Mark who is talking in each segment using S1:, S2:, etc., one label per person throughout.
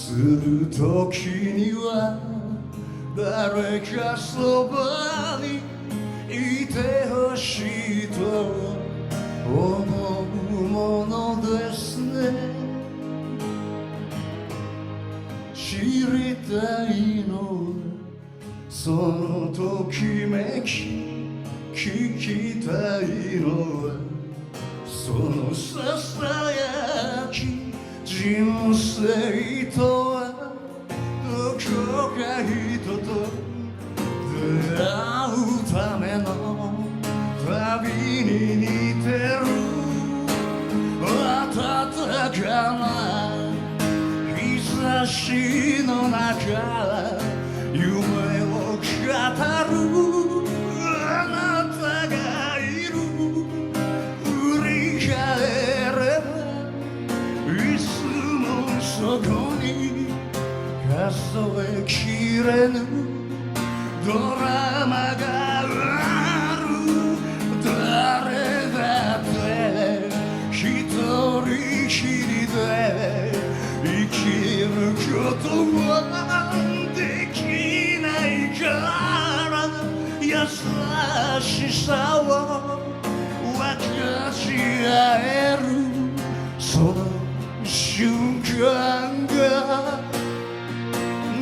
S1: するときには誰かそばにいてほしいと思うものですね。知りたいのはそのときめき、聞きたいのはそのささやき。人生とはどこか人と出会うための旅に似てる。暖かな日差しの中夢を語るあなたがいる。振り返ればいつもそこに数えきれぬドラマがある。誰だって一人きりで生きることはできないから優しさを分かち合えるその瞬間が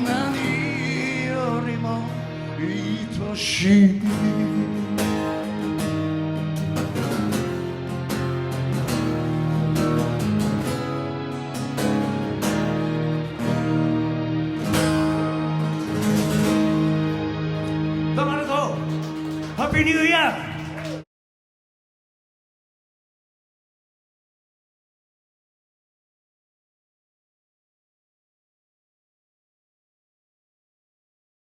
S1: 何よりも愛しい。どうもありがとう。ハッピーニューイヤー。